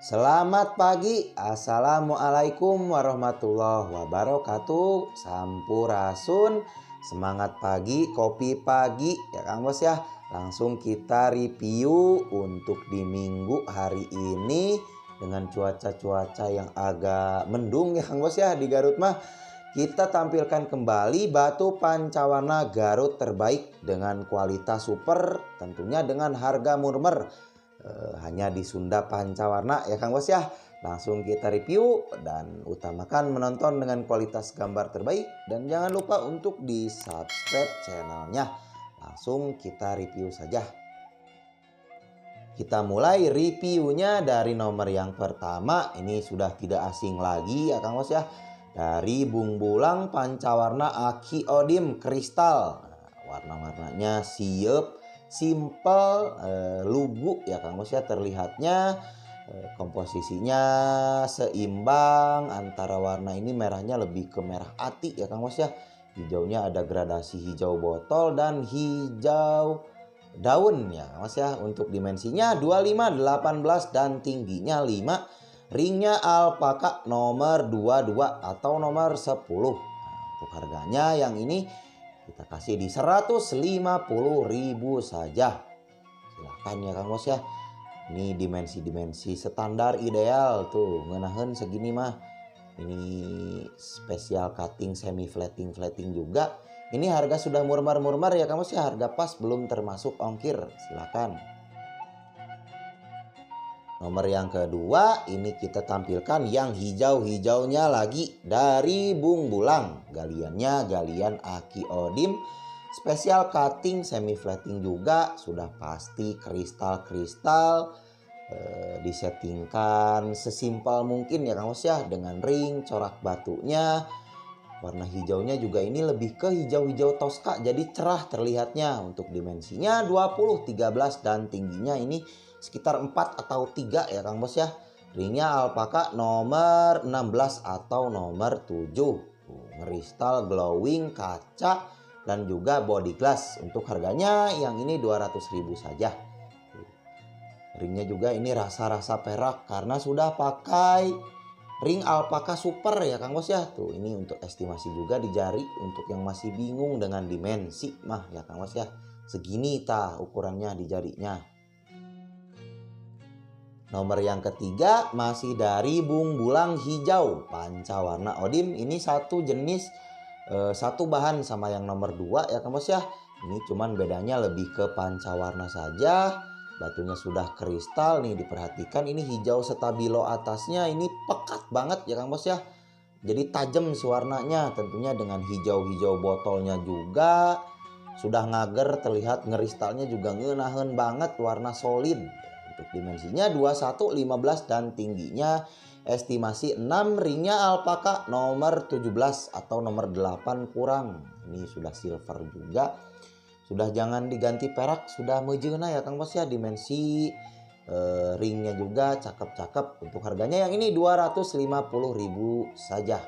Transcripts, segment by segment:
Selamat pagi, Assalamualaikum warahmatullahi wabarakatuh. Sampurasun, semangat pagi, kopi pagi ya Kang Bos ya. Langsung kita review untuk di minggu hari ini dengan cuaca-cuaca yang agak mendung ya Kang Bos ya di Garut mah. Kita tampilkan kembali batu pancawarna Garut terbaik dengan kualitas super, tentunya dengan harga murmer. Hanya di Sunda Pancawarna ya Kang Bos ya. Langsung kita review dan utamakan menonton dengan kualitas gambar terbaik. Dan jangan lupa untuk di subscribe channelnya. Langsung kita review saja. Kita mulai reviewnya dari nomor yang pertama. Ini sudah tidak asing lagi ya Kang Bos ya. Dari Bung Bulang Pancawarna Aki Odim Kristal. Warna-warnanya siap, simple, lugu ya Kang Bos ya, terlihatnya komposisinya seimbang antara warna ini, merahnya lebih ke merah ati ya Kang Bos ya. Hijaunya ada gradasi hijau botol dan hijau daun ya Kang Bos ya. Untuk dimensinya 25, 18 dan tingginya 5. Ringnya alpaka nomor 22 atau nomor 10. Nah, untuk harganya yang ini kita kasih di 150.000 saja. Silahkan ya Kang Bos ya. Ini dimensi-dimensi standar ideal tuh. Ngenahen segini mah. Ini special cutting semi flatting juga. Ini harga sudah murmar-murmar ya Kang Bos ya. Harga pas, belum termasuk ongkir. Silahkan. Nomor yang kedua, ini kita tampilkan yang hijau-hijaunya lagi dari Bung Bulang. Galiannya galian Aki Odim. Special cutting semi flatting juga. Sudah pasti kristal-kristal. Disettingkan sesimpel mungkin ya Kang Bos ya. Dengan ring, corak batunya. Warna hijaunya juga ini lebih ke hijau-hijau toska. Jadi cerah terlihatnya. Untuk dimensinya 20, 13 dan tingginya ini sekitar 4 atau 3 ya Kang Bos ya. Ringnya alpaka nomor 16 atau nomor 7. Kristal glowing kaca dan juga body glass. Untuk harganya yang ini 200.000 saja. Ringnya juga ini rasa-rasa perak karena sudah pakai ring alpaka super ya Kang Bos ya. Tuh ini untuk estimasi juga di jari untuk yang masih bingung dengan dimensi mah ya Kang Bos ya. Segini tah ukurannya di jarinya. Nomor yang ketiga masih dari Bung Bulang hijau Pancawarna Odim. Ini satu jenis, satu bahan sama yang nomor 2 ya Kang Bos ya. Ini cuman bedanya lebih ke pancawarna saja. Batunya sudah kristal nih, diperhatikan ini hijau stabilo atasnya ini pekat banget ya Kang Bos ya. Jadi tajam warnanya, tentunya dengan hijau-hijau botolnya juga. Sudah ngager, terlihat ngeristalnya juga ngeunaheun banget, warna solid. Untuk dimensinya 21, 15 dan tingginya estimasi 6. Ringnya alpaka nomor 17 atau nomor 8 kurang. Ini sudah silver juga. Sudah jangan diganti perak, sudah mejeuna ya Kang Bos ya. Dimensi ringnya juga cakep-cakep. Untuk harganya yang ini 250.000 saja.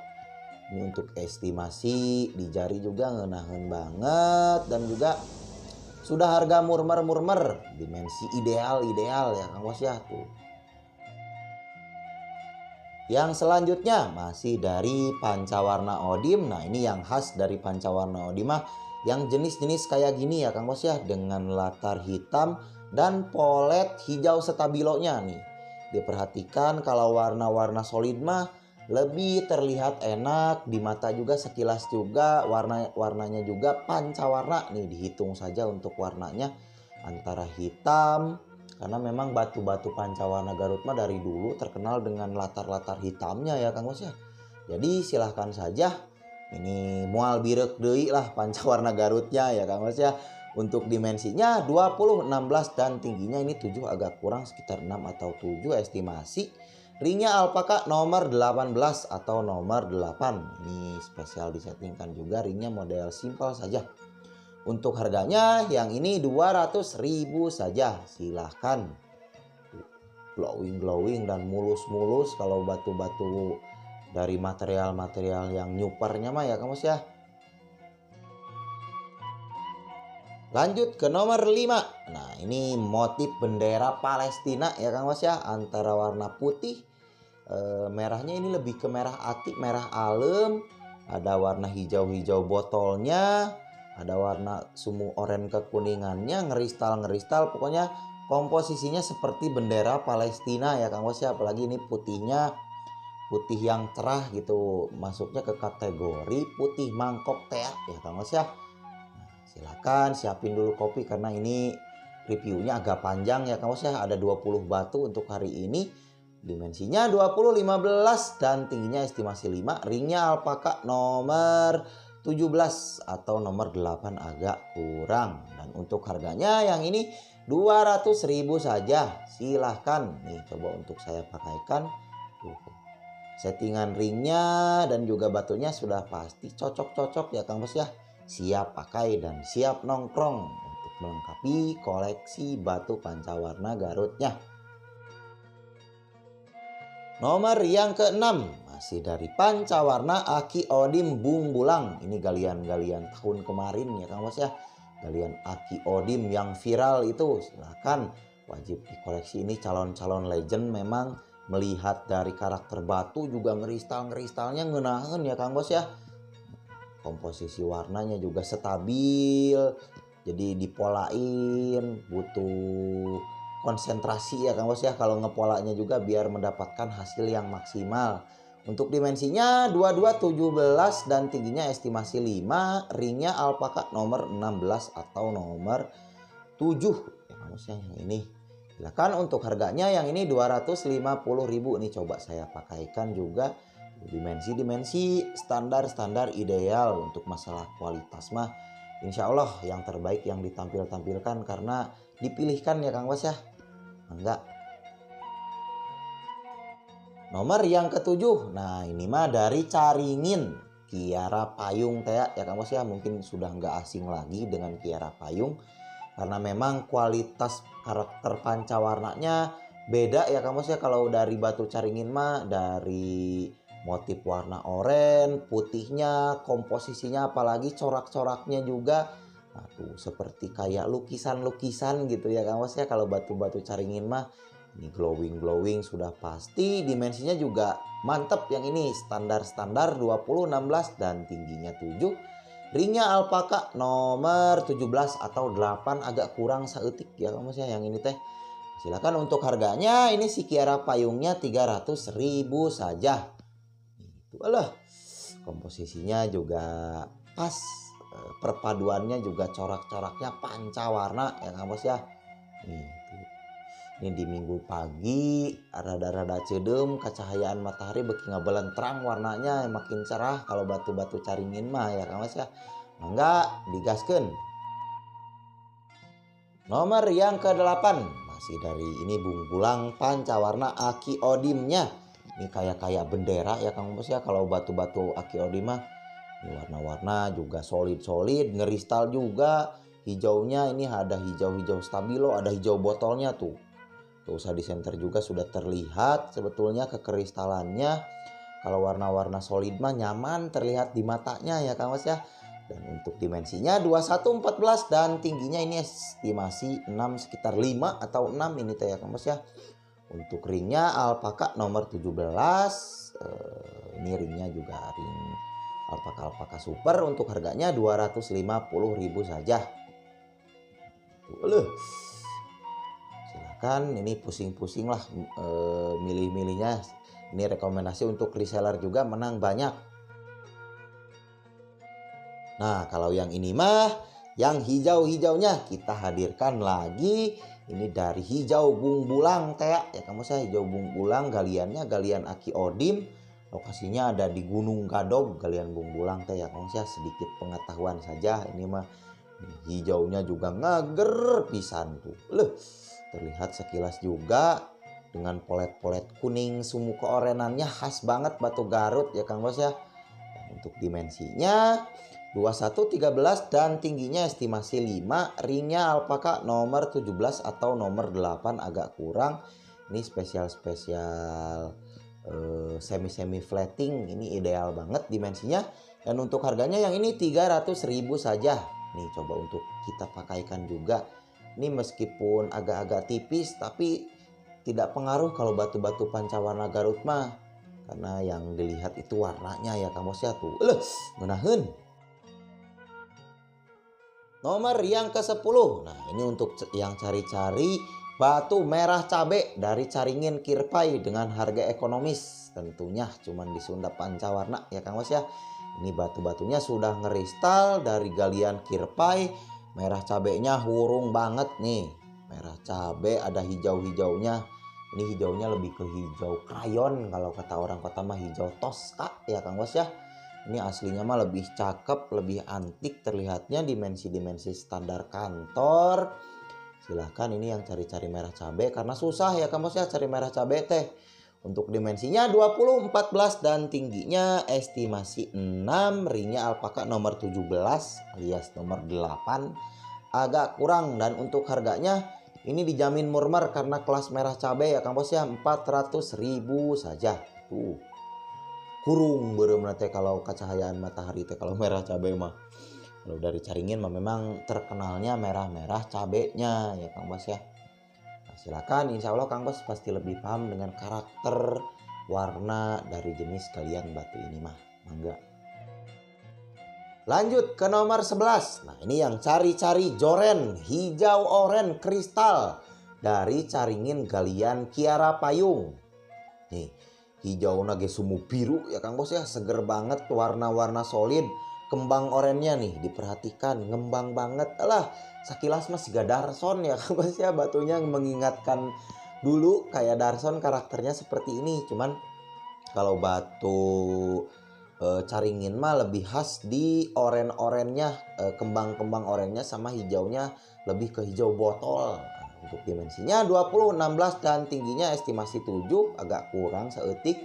Ini untuk estimasi di jari juga ngeunaheun banget dan juga sudah harga murmer, dimensi ideal ya Kang Bos ya tuh. Yang selanjutnya masih dari Pancawarna Odim. Nah ini yang khas dari Pancawarna Odim mah yang jenis-jenis kayak gini ya Kang Bos ya. Dengan latar hitam dan polet hijau stabilonya nih. Diperhatikan kalau warna-warna solid mah lebih terlihat enak di mata juga, sekilas juga warnanya juga pancawarna nih. Dihitung saja untuk warnanya antara hitam, karena memang batu-batu pancawarna Garut mah dari dulu terkenal dengan latar-latar hitamnya ya Kang Bos ya. Jadi silahkan saja, ini mual birek deui lah pancawarna Garutnya ya Kang Bos ya. Untuk dimensinya 20, 16 dan tingginya ini 7, agak kurang sekitar 6 atau 7 estimasi. Ringnya alpaka nomor 18 atau nomor 8. Ini spesial disettingkan juga, ringnya model simple saja. Untuk harganya yang ini 200.000 saja. Silahkan. Glowing dan mulus kalau batu-batu dari material yang nyupernya mah ya Kang Bos ya. Lanjut ke nomor 5. Nah, ini motif bendera Palestina ya Kang Mas ya, antara warna putih, merahnya ini lebih ke merah ati, merah alem, ada warna hijau-hijau botolnya, ada warna semu oranye kekuningannya, ngeristal-ngeristal, pokoknya komposisinya seperti bendera Palestina ya Kang Mas ya, apalagi ini putihnya putih yang cerah gitu, masuknya ke kategori putih mangkok teh ya Kang Mas ya. Silakan siapin dulu kopi karena ini reviewnya agak panjang ya Kang Bos ya. Ada 20 batu untuk hari ini. Dimensinya 20, 15 dan tingginya estimasi 5. Ringnya alpaka nomor 17 atau nomor 8 agak kurang. Dan untuk harganya yang ini 200.000 saja. Silahkan nih coba untuk saya pakaikan. Settingan ringnya dan juga batunya sudah pasti cocok-cocok ya Kang Bos ya. Siap pakai dan siap nongkrong untuk melengkapi koleksi batu pancawarna Garutnya. Nomor yang ke-6 masih dari pancawarna Aki Odim Bung Bulang. Ini galian-galian tahun kemarin ya Kang Bos ya. Galian Aki Odim yang viral itu. Silahkan wajib dikoleksi, ini calon-calon legend memang. Melihat dari karakter batu juga ngeristal-ngeristalnya ngeunaheun ya Kang Bos ya. Komposisi warnanya juga stabil, jadi dipolain, butuh konsentrasi ya Kang Bos ya kalau ngepolanya juga biar mendapatkan hasil yang maksimal. Untuk dimensinya 22, 17 dan tingginya estimasi 5, ringnya alpaka nomor 16 atau nomor 7 ya Kang Bos ya yang ini. Silakan untuk harganya yang ini 250.000. Ini coba saya pakaikan juga. Dimensi standar ideal untuk masalah kualitas mah insya Allah yang terbaik yang ditampilkan karena dipilihkan ya Kang Bos ya. Enggak. Nomor yang ke-7. Nah ini mah dari Caringin Kiara Payung teh ya Kang Bos ya. Mungkin sudah enggak asing lagi dengan Kiara Payung karena memang kualitas karakter pancawarnanya beda ya Kang Bos ya. Kalau dari batu Caringin mah dari motif warna oranye, putihnya, komposisinya apalagi corak-coraknya juga. Aduh, seperti kayak lukisan-lukisan gitu ya Kang Bos ya. Kalau batu-batu Caringin mah ini glowing sudah pasti. Dimensinya juga mantep yang ini, standar 20, 16 dan tingginya 7. Ringnya alpaka nomor 17 atau 8 agak kurang saeutik ya Kang Bos ya yang ini teh. Silakan untuk harganya ini si Kiara Payungnya 300.000 saja. Alah, komposisinya juga pas, perpaduannya juga corak-coraknya pancawarna ya Kang Bos ya. Ini di minggu pagi rada-rada cedem, kecahayaan matahari beki ngabelentrang warnanya makin cerah kalau batu-batu Caringin mah ya Kang Bos ya. Mangga digaskeun. Nomor yang ke-8 masih dari ini Bung Bulang pancawarna Aki Odimnya. Ini kayak bendera ya Kang Bos ya kalau batu-batu Aki Odim mah. Ini warna-warna juga solid, ngeristal juga. Hijaunya ini ada hijau-hijau stabilo, ada hijau botolnya tuh. Tuh usah di center juga sudah terlihat sebetulnya kekristalannya. Kalau warna-warna solid mah nyaman terlihat di matanya ya Kang Bos ya. Dan untuk dimensinya 21, 14 dan tingginya ini estimasi 6 sekitar 5 atau 6 ini teh ya Kang Bos ya. Untuk ringnya alpaka nomor 17. Ini ringnya juga ring alpaka super. Untuk harganya 250.000 saja. Silakan ini pusing-pusing lah milih-milihnya. Ini rekomendasi untuk reseller juga menang banyak. Nah kalau yang ini mah yang hijau-hijaunya kita hadirkan lagi. Ini dari hijau Bung Bulang teh ya Kang Bos ya. Hijau Bung Bulang galiannya galian Aki Odim. Lokasinya ada di Gunung Gadog galian Bung Bulang teh ya Kang Bos ya. Sedikit pengetahuan saja ini mah. Hijaunya juga ngager pisan tuh. Terlihat sekilas juga dengan polet-polet kuning semu keorenannya khas banget batu Garut ya Kang Bos ya. Dan untuk dimensinya 21, 13 dan tingginya estimasi 5. Ringnya alpaka nomor 17 atau nomor 8 agak kurang. Ini spesial semi flatting. Ini ideal banget dimensinya. Dan untuk harganya yang ini 300.000 saja. Nih coba untuk kita pakaikan juga. Ini meskipun agak-agak tipis tapi tidak pengaruh kalau batu-batu pancawarna Garut mah. Karena yang dilihat itu warnanya ya Kang Bos ya tuh. Ngeunaheun. Nomor yang ke-10. Nah, ini untuk yang cari-cari batu merah cabe dari Caringin Kirpai dengan harga ekonomis. Tentunya cuman di Sunda Pancawarna ya Kang Bos ya. Ini batu-batunya sudah ngeristal dari galian Kirpai. Merah cabenya hurung banget nih. Merah cabe ada hijau-hijaunya. Ini hijaunya lebih ke hijau krayon, kalau kata orang kota mah hijau toska ya Kang Bos ya. Ini aslinya mah lebih cakep, lebih antik terlihatnya, dimensi-dimensi standar kantor. Silahkan ini yang cari-cari merah cabe karena susah ya Kang Bos ya cari merah cabe teh. Untuk dimensinya 20, 14 dan tingginya estimasi 6. Ringnya alpaka nomor 17 alias nomor 8. Agak kurang, dan untuk harganya ini dijamin murmer karena kelas merah cabe ya Kang Bos ya, 400.000 saja. Tuh. Kurung beureummna teh kalau kecahayaan matahari teh kalau merah cabe mah. Kalau dari Caringin mah memang terkenalnya merah-merah cabenya ya Kang Bos ya. Nah, silakan, insya Allah Kang Bos pasti lebih paham dengan karakter warna dari jenis galian batu ini mah. Mangga. Lanjut ke nomor 11. Nah, ini yang cari-cari joren hijau oren kristal dari Caringin galian Kiara Payung. Nih, hijau nage sumu biru ya Kang Bos ya, seger banget, warna-warna solid. Kembang orennya nih diperhatikan, ngembang banget. Alah, sakilas mah siga Darson ya Kang Bos ya, batunya mengingatkan dulu kayak Darson karakternya seperti ini. Cuman kalau batu Caringin mah lebih khas di oren-orennya, kembang-kembang orennya sama hijaunya lebih ke hijau botol. Untuk dimensinya 20, 16 dan tingginya estimasi 7, agak kurang seetik.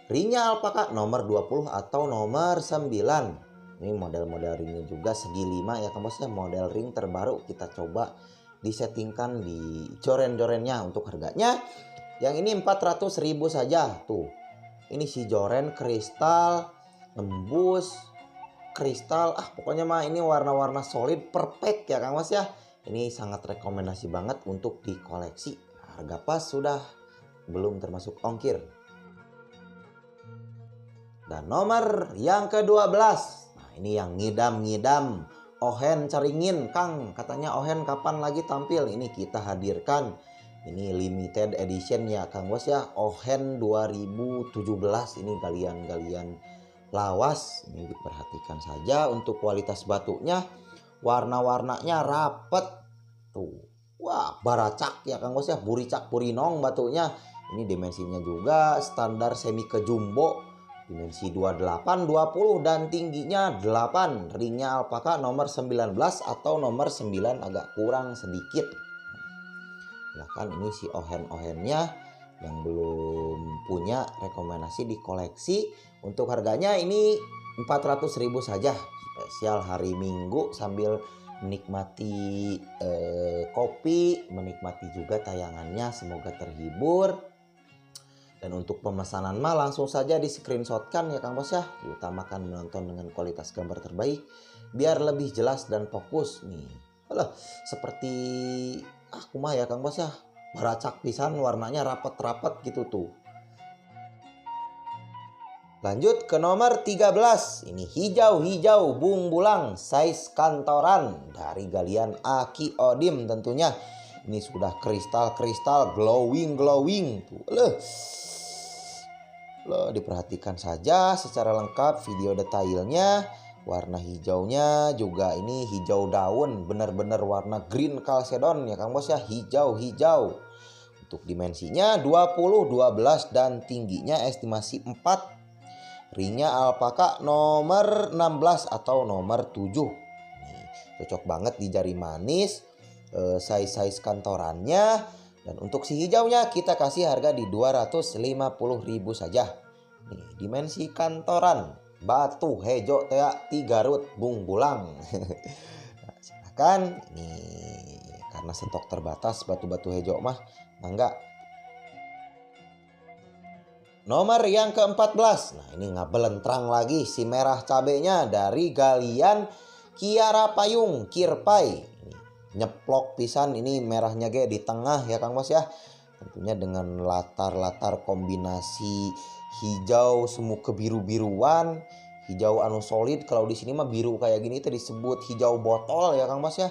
Ringnya alpaka nomor 20 atau nomor 9. Ini model-model ringnya juga segi 5 ya Kang Bos ya, model ring terbaru kita coba disettingkan di joren-jorennya. Untuk harganya yang ini 400.000 saja tuh. Ini si joren kristal, embus, kristal, pokoknya mah ini warna-warna solid perfect ya Kang Bos ya. Ini sangat rekomendasi banget untuk dikoleksi. Harga pas sudah, belum termasuk ongkir. Dan nomor yang ke-12. Nah, ini yang ngidam-ngidam. Ohen Caringin, Kang. Katanya Ohen kapan lagi tampil? Ini kita hadirkan. Ini limited edition ya Kang Bos ya. Ohen 2017. Ini galian-galian lawas. Ini diperhatikan saja untuk kualitas batunya. Warna-warnanya rapet tuh. Wah, baracak ya Kang Bos ya, buricak burinong batunya. Ini dimensinya juga standar semi ke jumbo. Dimensi 28, 20 dan tingginya 8. Ringnya alpaka nomor 19 atau nomor 9, agak kurang sedikit. Silahkan ini si ohen-ohennya yang belum punya, rekomendasi dikoleksi. Untuk harganya ini 400.000 saja. Spesial hari Minggu sambil menikmati kopi, menikmati juga tayangannya, semoga terhibur. Dan untuk pemesanan mah langsung saja di screenshotkan ya Kang Bos ya. Diutamakan menonton dengan kualitas gambar terbaik biar lebih jelas dan fokus nih. Alah, seperti kumaha ya Kang Bos ya, baracak pisan, warnanya rapet-rapet gitu tuh. Lanjut ke nomor 13. Ini hijau-hijau bung bulang size kantoran dari galian Aki Odim tentunya. Ini sudah kristal-kristal glowing tuh. Loh, diperhatikan saja secara lengkap video detailnya. Warna hijaunya juga ini hijau daun, benar-benar warna green chalcedon ya Kang Bos ya, hijau-hijau. Untuk dimensinya 20, 12 dan tingginya estimasi 4. Ringnya alpaka nomor 16 atau nomor 7. Nih, cocok banget di jari manis, size kantorannya. Dan untuk si hijaunya kita kasih harga di 250.000 saja. Nih, dimensi kantoran batu hejo teh ti Garut bung bulang. Nah, silakan, ini karena stok terbatas batu-batu hejo mah, mangga. Nomor yang ke-14. Nah, ini ngabelentrang lagi si merah cabenya dari galian Kiara Payung Kirpai. Ini nyeplok pisan, ini merahnya ge di tengah ya Kang Bos ya. Tentunya dengan latar kombinasi hijau semu kebiru-biruan, hijau anu solid. Kalau di sini mah biru kayak gini itu disebut hijau botol ya Kang Bos ya.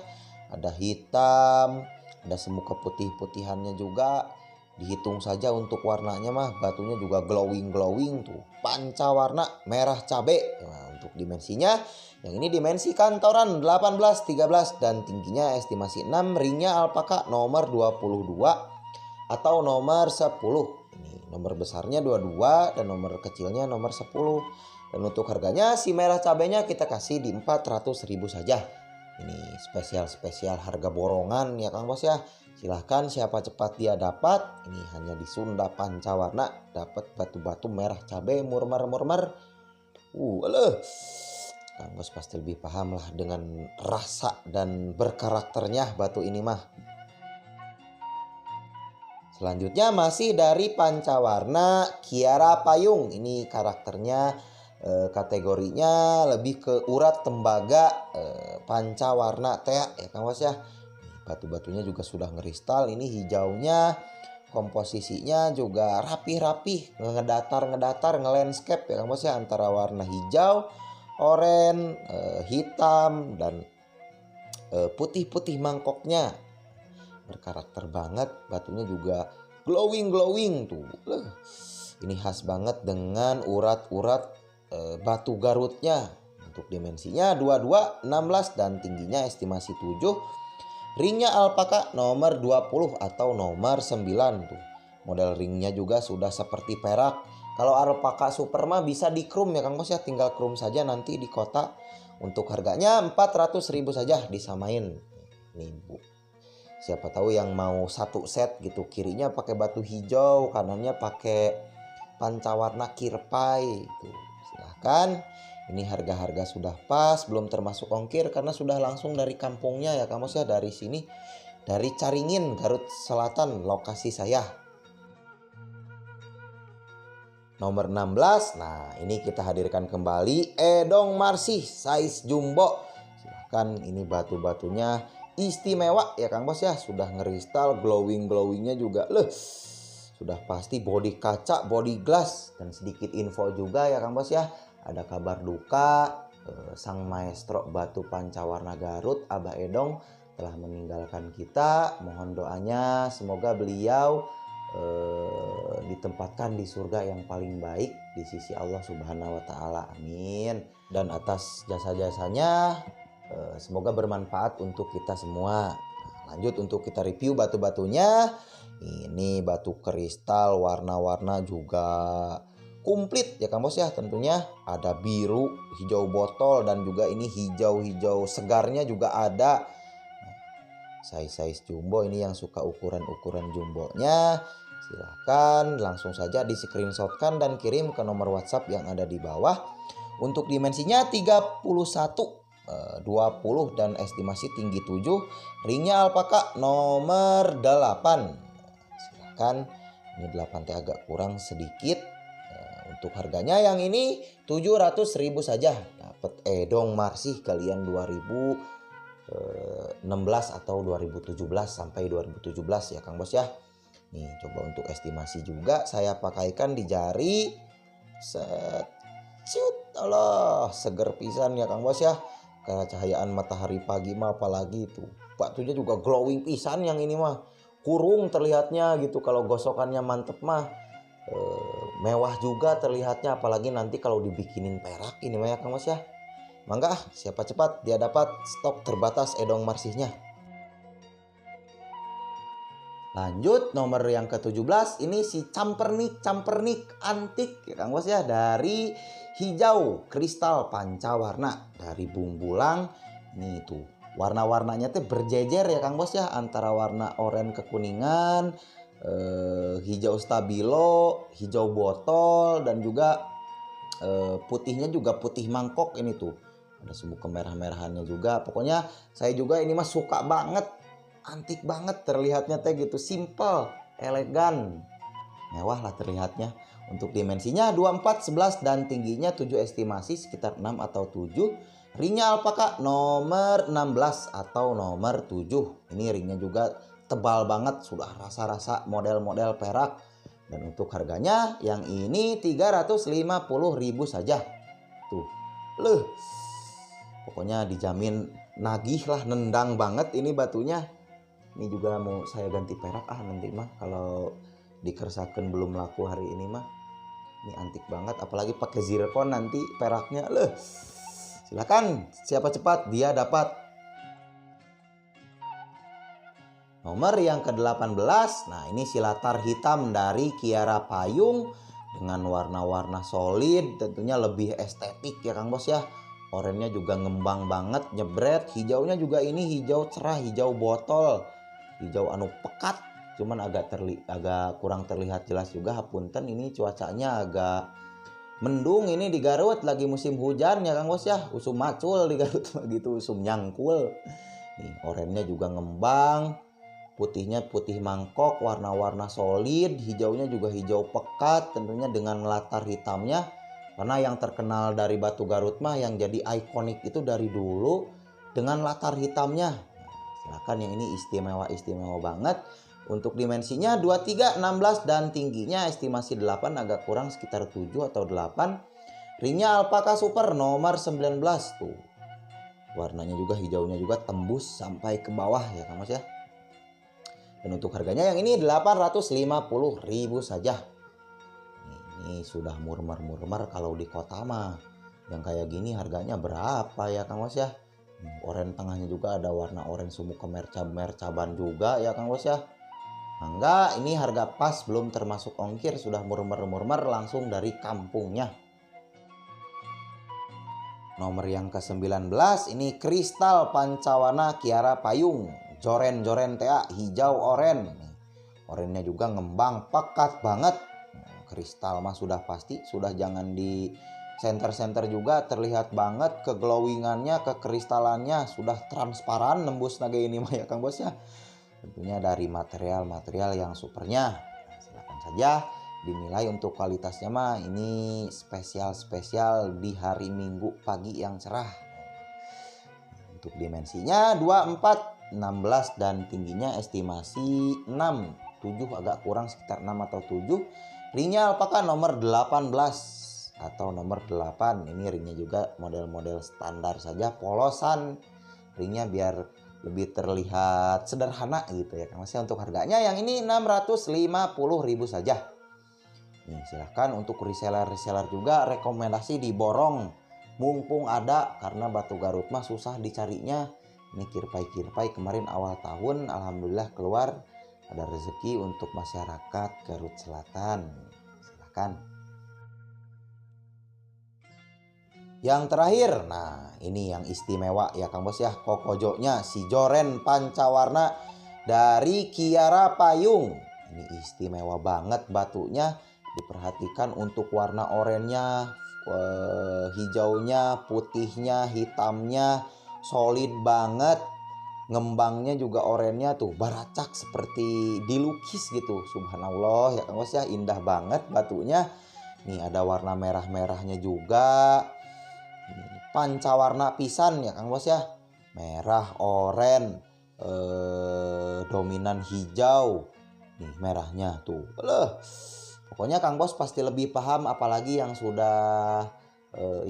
Ada hitam, ada semu keputih-putihannya juga. Dihitung saja untuk warnanya mah batunya juga glowing tuh. Pancawarna merah cabe. Nah, untuk dimensinya yang ini dimensi kantoran 18, 13 dan tingginya estimasi 6. Ringnya alpaka nomor 22 atau nomor 10. Ini nomor besarnya 22 dan nomor kecilnya nomor 10. Dan untuk harganya si merah cabenya kita kasih di 400.000 saja. Ini spesial harga borongan ya Kang Bos ya. Silahkan siapa cepat dia dapat. Ini hanya di Sunda Pancawarna dapat batu-batu merah cabai murmer. Kang Bos pasti lebih paham lah dengan rasa dan berkarakternya batu ini mah. Selanjutnya masih dari Pancawarna Kiara Payung. Ini karakternya kategorinya lebih ke urat tembaga pancawarna teh ya Kang Bos ya. Batu-batunya juga sudah ngeristal. Ini hijaunya komposisinya juga rapih-rapih, ngedatar, ngelandscape ya Kang Bos ya, antara warna hijau, oranye, hitam dan putih-putih mangkoknya. Berkarakter banget, batunya juga glowing tuh. Ini khas banget dengan urat-urat batu Garutnya. Untuk dimensinya 22, 16 dan tingginya estimasi 7. Ringnya alpaka nomor 20 atau nomor 9 tuh. Model ringnya juga sudah seperti perak. Kalau alpaka super mah bisa di chrome ya Kang Bos ya, tinggal chrome saja nanti di kotak. Untuk harganya 400.000 saja disamain. Nih Bu. Siapa tahu yang mau satu set gitu, kirinya pakai batu hijau, kanannya pakai pancawarna kirpai itu. Silahkan. Ini harga-harga sudah pas, belum termasuk ongkir karena sudah langsung dari kampungnya ya Kang Bos ya, dari sini, dari Caringin, Garut Selatan lokasi saya. Nomor 16, nah ini kita hadirkan kembali Edong Marsih size jumbo. Silahkan, ini batu-batunya istimewa ya Kang Bos ya, sudah ngeristal, glowingnya juga sudah pasti body kaca, body glass. Dan sedikit info juga ya Kang Bos ya, ada kabar duka, sang maestro batu pancawarna Garut Abah Edong telah meninggalkan kita. Mohon doanya semoga beliau ditempatkan di surga yang paling baik di sisi Allah Subhanahu wa taala. Amin. Dan atas jasa-jasanya semoga bermanfaat untuk kita semua. Nah, lanjut untuk kita review batu-batunya. Ini batu kristal warna-warna juga komplit ya Kang Bos ya, tentunya ada biru, hijau botol dan juga ini hijau segarnya juga ada. Size jumbo, ini yang suka ukuran jumbonya silahkan langsung saja di screenshotkan dan kirim ke nomor WhatsApp yang ada di bawah. Untuk dimensinya 31, 20 dan estimasi tinggi 7. Ringnya alpaka nomor 8. Silahkan, ini 8 teh agak kurang sedikit. Untuk harganya yang ini 700.000 saja. Dapat Edong Marsih kalian 2016 atau 2017 sampai 2017 ya Kang Bos ya. Nih coba untuk estimasi juga saya pakaikan di jari. Set. Ciut. Allah, seger pisan ya Kang Bos ya. Karena cahayaan matahari pagi mah apalagi itu. Batunya juga glowing pisan yang ini mah. Kurung terlihatnya gitu, kalau gosokannya mantep mah. Mewah juga terlihatnya, apalagi nanti kalau dibikinin perak ini mah ya Kang Bos ya. Mangga siapa cepat dia dapat, stok terbatas Edong Marsihnya. Lanjut nomor yang ke-17, ini si campernik antik ya Kang Bos ya, dari hijau kristal pancawarna dari Bumbulang. Nih tuh warna-warnanya tuh berjejer ya Kang Bos ya, antara warna oranye kekuningan, hijau stabilo, hijau botol dan juga putihnya juga putih mangkok. Ini tuh ada sebuah kemerah-merahannya juga. Pokoknya saya juga ini mah suka banget, antik banget terlihatnya teh gitu, simple, elegan, mewah lah terlihatnya. Untuk dimensinya 24, 11 dan tingginya 7 estimasi sekitar 6 atau 7. Ringnya alpaka nomor 16 atau nomor 7. Ini ringnya juga tebal banget, sudah rasa-rasa model-model perak. Dan untuk harganya yang ini 350.000 saja. Tuh. Pokoknya dijamin nagih lah, nendang banget ini batunya. Ini juga mau saya ganti perak nanti mah, kalau dikersakan belum laku hari ini mah. Ini antik banget, apalagi pakai zircon nanti peraknya. Silakan, siapa cepat dia dapat. Nomor yang ke-18. Nah, ini silatar hitam dari Kiara Payung dengan warna-warna solid, tentunya lebih estetik ya Kang Bos ya. Oranye juga ngembang banget, nyebret. Hijaunya juga ini hijau cerah, hijau botol, hijau anu pekat. Cuman agak kurang terlihat jelas juga, hapunten ini cuacanya agak mendung ini di Garut, lagi musim hujan ya Kang Bos ya. Usum macul di Garut gitu, usum nyangkul. Nih, oranye juga ngembang, putihnya putih mangkok, warna-warna solid, hijaunya juga hijau pekat, tentunya dengan latar hitamnya. Karena yang terkenal dari batu Garut mah yang jadi ikonik itu dari dulu dengan latar hitamnya. Silakan, yang ini istimewa banget. Untuk dimensinya 23, 16 dan tingginya estimasi 8, agak kurang sekitar 7 atau 8. Ringnya alpaka super nomor 19 tuh. Warnanya juga hijaunya juga tembus sampai ke bawah ya Kang Mas ya. Dan untuk harganya yang ini 850.000 saja. Ini sudah murmer kalau di kota mah. Yang kayak gini harganya berapa ya Kang Bos ya? Oranye tengahnya juga ada warna oranye sumbu kemercaban juga ya Kang Bos ya. Enggak, ini harga pas, belum termasuk ongkir, sudah murmer langsung dari kampungnya. Nomor yang ke-19 ini kristal pancawarna Kiara Payung, joren TA hijau oren. Orennya juga ngembang pekat banget. Kristal mah sudah pasti, sudah jangan di center juga, terlihat banget keglowingannya, kekristalannya sudah transparan, nembus naga ini mah ya Kang Bos ya. Tentunya dari material yang supernya. Silakan saja dinilai untuk kualitasnya mah ini spesial di hari Minggu pagi yang cerah. Untuk dimensinya 24, 16 dan tingginya estimasi 6, 7 agak kurang sekitar 6 atau 7. Ringnya alpaka nomor 18 atau nomor 8. Ini ringnya juga model-model standar saja, polosan. Ringnya biar lebih terlihat sederhana gitu ya Kang Mas. Untuk harganya yang ini 650.000 saja. Nih, silahkan untuk reseller juga rekomendasi diborong mumpung ada, karena batu Garut mah susah dicarinya. Ini kirpai kemarin awal tahun alhamdulillah keluar, ada rezeki untuk masyarakat Garut Selatan. Silahkan. Yang terakhir, nah ini yang istimewa ya Kang Bos ya, kokojonya si joren pancawarna dari Kiara Payung. Ini istimewa banget batunya, diperhatikan untuk warna oranye, hijaunya, putihnya, hitamnya solid banget. Ngembangnya juga oranye tuh baracak seperti dilukis gitu. Subhanallah ya Kang Bos ya, indah banget batunya. Nih ada warna merah-merahnya juga. Pancawarna pisan ya Kang Bos ya. Merah, oranye, dominan hijau. Nih merahnya tuh. Pokoknya Kang Bos pasti lebih paham, apalagi yang sudah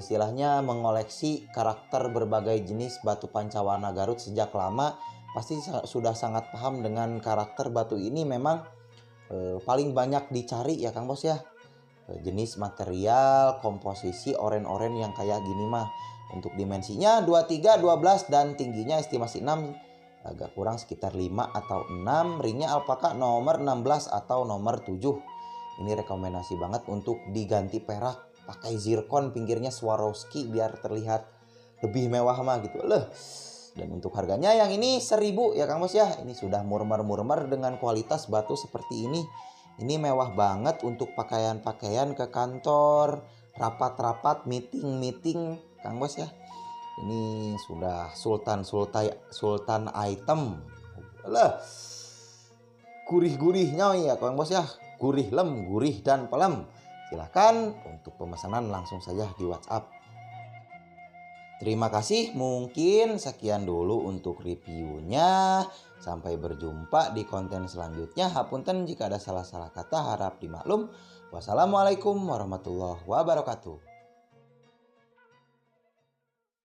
istilahnya mengoleksi karakter berbagai jenis batu pancawarna Garut sejak lama, pasti sudah sangat paham dengan karakter batu ini. Memang paling banyak dicari ya Kang Bos ya, jenis material komposisi oranye yang kayak gini mah. Untuk dimensinya 23, 12 dan tingginya estimasi 6, agak kurang sekitar 5 atau 6. Ringnya alpaka nomor 16 atau nomor 7. Ini rekomendasi banget untuk diganti perak, pakai zircon pinggirnya Swarovski biar terlihat lebih mewah mah gitu. Dan untuk harganya yang ini 1.000 ya Kang Bos ya. Ini sudah murmer dengan kualitas batu seperti ini. Ini mewah banget untuk pakaian ke kantor, rapat-rapat, meeting Kang Bos ya. Ini sudah sultan item. Gurih-gurihnya ya Kang Bos ya. Gurih dan pelem. Silahkan untuk pemesanan langsung saja di WhatsApp. Terima kasih, mungkin sekian dulu untuk reviewnya. Sampai berjumpa di konten selanjutnya. Hapunten jika ada salah-salah kata, harap dimaklum. Wassalamualaikum warahmatullahi wabarakatuh.